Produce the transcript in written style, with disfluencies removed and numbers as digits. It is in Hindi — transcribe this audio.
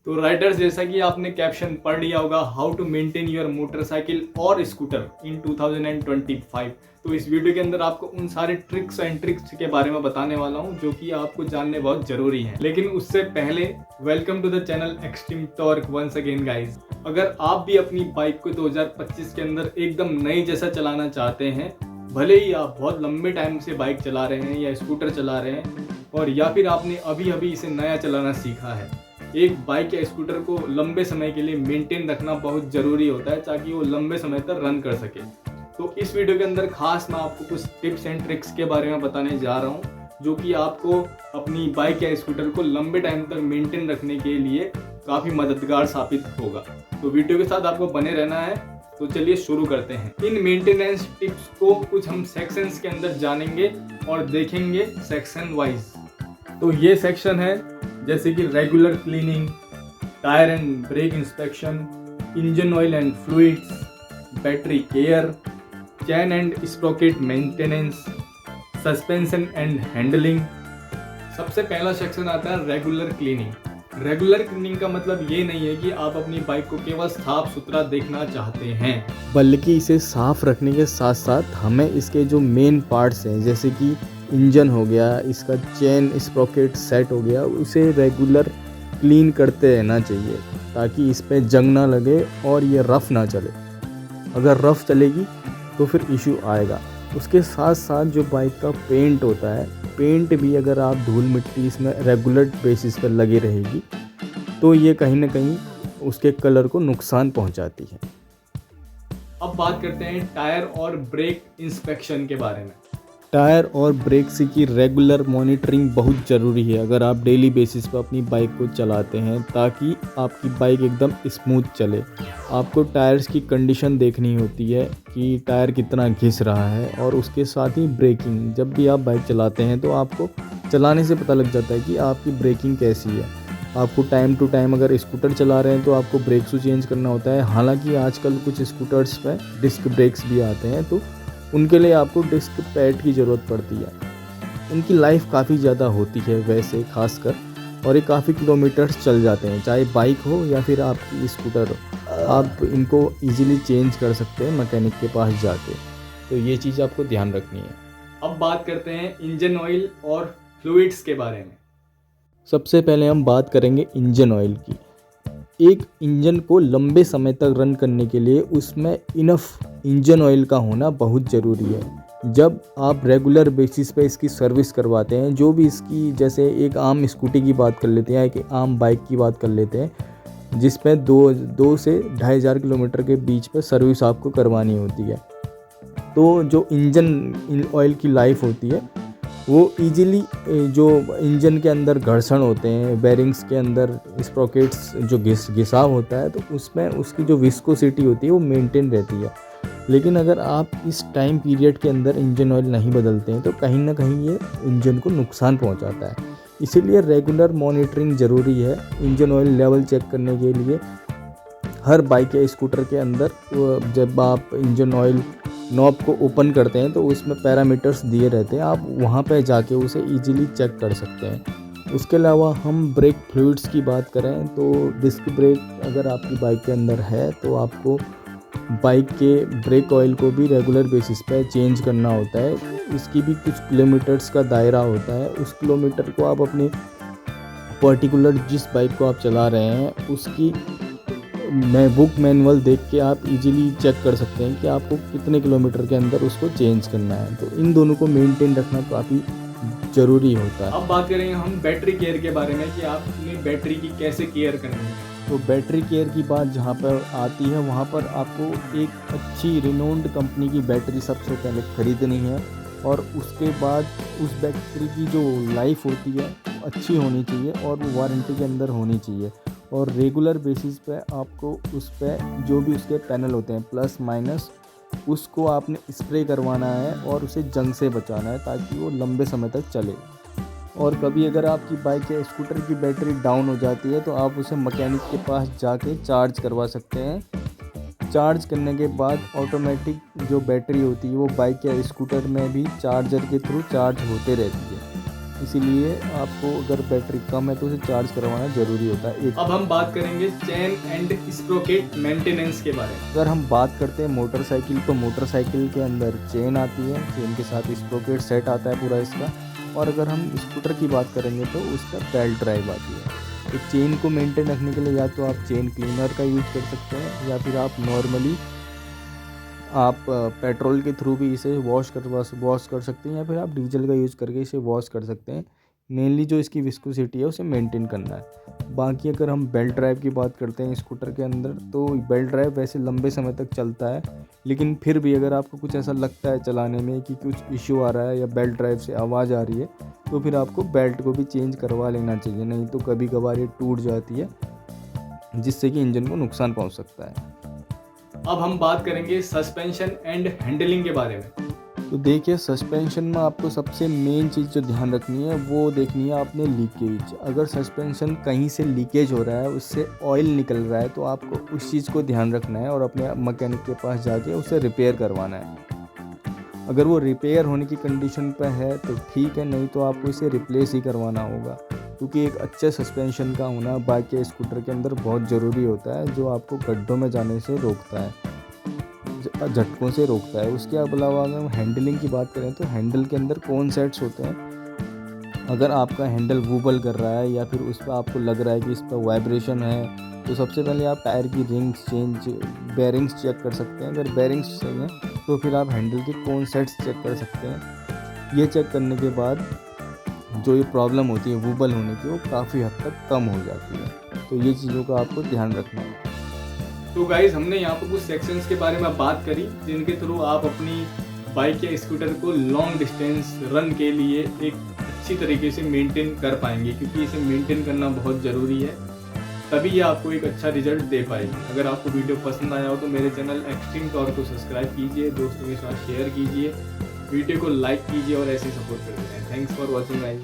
तो राइडर्स, जैसा कि आपने कैप्शन पढ़ लिया होगा, how to maintain your motorcycle और स्कूटर इन 2025। तो इस वीडियो के अंदर आपको उन सारे ट्रिक्स एंड ट्रिक्स के बारे में बताने वाला हूं जो कि आपको जानने बहुत जरूरी है। लेकिन उससे पहले welcome to the channel extreme torque once again guys. अगर आप भी अपनी बाइक को 2025 के अंदर एकदम नई जैसा चलाना चाहते हैं, भले ही आप बहुत लंबे टाइम से बाइक चला रहे हैं या स्कूटर चला रहे हैं, और या फिर आपने अभी अभी इसे नया चलाना सीखा है, एक बाइक या स्कूटर को लंबे समय के लिए मेंटेन रखना बहुत ज़रूरी होता है ताकि वो लंबे समय तक रन कर सके। तो इस वीडियो के अंदर खास मैं आपको कुछ टिप्स एंड ट्रिक्स के बारे में बताने जा रहा हूँ जो कि आपको अपनी बाइक या स्कूटर को लंबे टाइम तक मेंटेन रखने के लिए काफ़ी मददगार साबित होगा। तो वीडियो के साथ आपको बने रहना है। तो चलिए शुरू करते हैं। इन मेंटेनेंस टिप्स को कुछ हम सेक्शंस के अंदर जानेंगे और देखेंगे सेक्शन वाइज। तो ये सेक्शन है जैसे कि regular cleaning, tyre and brake inspection, engine oil and fluids, battery care, chain and sprocket maintenance, suspension and handling. सबसे पहला सेक्शन आता है रेगुलर क्लीनिंग। रेगुलर क्लीनिंग का मतलब ये नहीं है कि आप अपनी बाइक को केवल साफ सुथरा देखना चाहते हैं, बल्कि इसे साफ रखने के साथ साथ हमें इसके जो मेन पार्ट्स हैं जैसे कि इंजन हो गया, इसका चेन स्प्रॉकेट सेट हो गया, उसे रेगुलर क्लीन करते रहना चाहिए ताकि इस पर जंग ना लगे और ये रफ़ ना चले। अगर रफ़ चलेगी तो फिर इशू आएगा। उसके साथ साथ जो बाइक का पेंट होता है, पेंट भी अगर आप धूल मिट्टी इसमें रेगुलर बेसिस पर लगी रहेगी तो ये कहीं ना कहीं उसके कलर को नुकसान पहुंचाती है। अब बात करते हैं टायर और ब्रेक इंस्पेक्शन के बारे में। टायर और ब्रेक्स की रेगुलर मॉनिटरिंग बहुत ज़रूरी है अगर आप डेली बेसिस पर अपनी बाइक को चलाते हैं ताकि आपकी बाइक एकदम स्मूथ चले। आपको टायर्स की कंडीशन देखनी होती है कि टायर कितना घिस रहा है, और उसके साथ ही ब्रेकिंग। जब भी आप बाइक चलाते हैं तो आपको चलाने से पता लग जाता है कि आपकी ब्रेकिंग कैसी है। आपको टाइम टू टाइम, अगर स्कूटर चला रहे हैं तो आपको ब्रेक शू चेंज करना होता है। हालांकि आजकल कुछ स्कूटर्स में डिस्क ब्रेक्स भी आते हैं तो उनके लिए आपको डिस्क पैड की ज़रूरत पड़ती है। उनकी लाइफ काफ़ी ज़्यादा होती है वैसे खासकर, और ये काफ़ी किलोमीटर्स चल जाते हैं, चाहे बाइक हो या फिर आपकी स्कूटर हो। आप इनको इजीली चेंज कर सकते हैं मैकेनिक के पास जाके। तो ये चीज़ आपको ध्यान रखनी है। अब बात करते हैं इंजन ऑयल और फ्लूइड्स के बारे में। सबसे पहले हम बात करेंगे इंजन ऑयल की। एक इंजन को लंबे समय तक रन करने के लिए उसमें इनफ इंजन ऑयल का होना बहुत ज़रूरी है। जब आप रेगुलर बेसिस पे इसकी सर्विस करवाते हैं, जो भी इसकी, जैसे एक आम स्कूटी की बात कर लेते हैं, एक आम बाइक की बात कर लेते हैं जिसमें दो से 2,500 किलोमीटर के बीच पे सर्विस आपको करवानी होती है, तो जो इंजन ऑयल की लाइफ होती है वो इजीली, जो इंजन के अंदर घर्षण होते हैं, बेरिंग्स के अंदर स्प्रॉकेट्स जो घिसाव होता है, तो उसमें उसकी जो विस्कोसिटी होती है वो मेंटेन रहती है। लेकिन अगर आप इस टाइम पीरियड के अंदर इंजन ऑयल नहीं बदलते हैं तो कहीं ना कहीं ये इंजन को नुकसान पहुंचाता है। इसीलिए रेगुलर मॉनिटरिंग ज़रूरी है। इंजन ऑयल लेवल चेक करने के लिए हर बाइक या स्कूटर के अंदर जब आप इंजन ऑयल नॉब को ओपन करते हैं तो उसमें पैरामीटर्स दिए रहते हैं, आप वहाँ पे जाके उसे इजीली चेक कर सकते हैं। उसके अलावा हम ब्रेक फ्लूइड्स की बात करें तो डिस्क ब्रेक अगर आपकी बाइक के अंदर है तो आपको बाइक के ब्रेक ऑयल को भी रेगुलर बेसिस पे चेंज करना होता है। इसकी भी कुछ किलोमीटर्स का दायरा होता है। उस किलोमीटर को आप अपनी पर्टिकुलर जिस बाइक को आप चला रहे हैं उसकी बुक मैनुअल देख के आप इजीली चेक कर सकते हैं कि आपको कितने किलोमीटर के अंदर उसको चेंज करना है। तो इन दोनों को मेंटेन रखना काफ़ी ज़रूरी होता है। अब बात करेंगे हम बैटरी केयर के बारे में कि आप अपनी बैटरी की कैसे केयर करनी है। तो बैटरी केयर की बात जहाँ पर आती है वहाँ पर आपको एक अच्छी रिनोन्ड कंपनी की बैटरी सबसे पहले ख़रीदनी है, और उसके बाद उस बैटरी की जो लाइफ होती है अच्छी होनी चाहिए और वो वारंटी के अंदर होनी चाहिए। और रेगुलर बेसिस पे आपको उस पर जो भी उसके पैनल होते हैं प्लस माइनस, उसको आपने स्प्रे करवाना है और उसे जंग से बचाना है ताकि वो लंबे समय तक चले। और कभी अगर आपकी बाइक या स्कूटर की बैटरी डाउन हो जाती है तो आप उसे मैकेनिक के पास जाके चार्ज करवा सकते हैं। चार्ज करने के बाद ऑटोमेटिक जो बैटरी होती है वो बाइक या स्कूटर में भी चार्जर के थ्रू चार्ज होते रहती है। इसीलिए आपको अगर बैटरी कम है तो उसे चार्ज करवाना ज़रूरी होता है। अब हम बात करेंगे चेन एंड स्प्रोकेट मेंटेनेंस के बारे में। अगर हम बात करते हैं मोटरसाइकिल, तो मोटरसाइकिल के अंदर चेन आती है, चेन के साथ स्प्रोकेट सेट आता है पूरा इसका। और अगर हम स्कूटर की बात करेंगे तो उसका बेल्ट ड्राइव आती है। तो चेन को मेंटेन रखने के लिए या तो आप चेन क्लीनर का यूज़ कर सकते हैं, या फिर आप नॉर्मली आप पेट्रोल के थ्रू भी इसे वॉश कर सकते हैं, या फिर आप डीजल का यूज़ करके इसे वॉश कर सकते हैं। मेनली जो इसकी विस्कोसिटी है उसे मेंटेन करना है। बाकी अगर हम बेल्ट ड्राइव की बात करते हैं स्कूटर के अंदर, तो बेल्ट ड्राइव वैसे लंबे समय तक चलता है, लेकिन फिर भी अगर आपको कुछ ऐसा लगता है चलाने में कि कुछ इश्यू आ रहा है या बेल्ट ड्राइव से आवाज़ आ रही है, तो फिर आपको बेल्ट को भी चेंज करवा लेना चाहिए, नहीं तो कभी कभार ये टूट जाती है जिससे कि इंजन को नुकसान पहुंच सकता है। अब हम बात करेंगे सस्पेंशन एंड हैंडलिंग के बारे में। तो देखिए, सस्पेंशन में आपको सबसे मेन चीज़ जो ध्यान रखनी है वो देखनी है आपने लीकेज। अगर सस्पेंशन कहीं से लीकेज हो रहा है, उससे ऑयल निकल रहा है, तो आपको उस चीज़ को ध्यान रखना है और अपने मैकेनिक के पास जाके उसे रिपेयर करवाना है। अगर वो रिपेयर होने की कंडीशन पर है तो ठीक है, नहीं तो आपको इसे रिप्लेस ही करवाना होगा, क्योंकि एक अच्छे सस्पेंशन का होना बाइक या स्कूटर के अंदर बहुत ज़रूरी होता है, जो आपको गड्ढों में जाने से रोकता है, झटकों से रोकता है। उसके अलावा अगर हम हैंडलिंग की बात करें तो हैंडल के अंदर कौन सेट्स होते हैं। अगर आपका हैंडल वूबल कर रहा है या फिर उस पर आपको लग रहा है कि इस पर वाइब्रेशन है, तो सबसे पहले आप टायर की रिंग्स बेरिंग्स चेक कर सकते हैं। अगर बेरिंग्स सही हैं तो फिर आप हैंडल के कौन सेट्स चेक कर सकते हैं। ये चेक करने के बाद जो ये प्रॉब्लम होती है वूबल होने की, वो काफ़ी हद तक कम हो जाती है। तो ये चीज़ों का आपको ध्यान रखना है। तो गाइज, हमने यहाँ पर कुछ सेक्शंस के बारे में बात करी जिनके थ्रू आप अपनी बाइक या स्कूटर को लॉन्ग डिस्टेंस रन के लिए एक अच्छी तरीके से मेंटेन कर पाएंगे, क्योंकि इसे मेंटेन करना बहुत ज़रूरी है, तभी ये आपको एक अच्छा रिजल्ट दे पाएगी। अगर आपको वीडियो पसंद आया हो तो मेरे चैनल एक्सट्रीम टॉर्क को सब्सक्राइब कीजिए, दोस्तों के साथ शेयर कीजिए, वीडियो को लाइक कीजिए और ऐसे सपोर्ट करते हैं। Thanks for watching guys.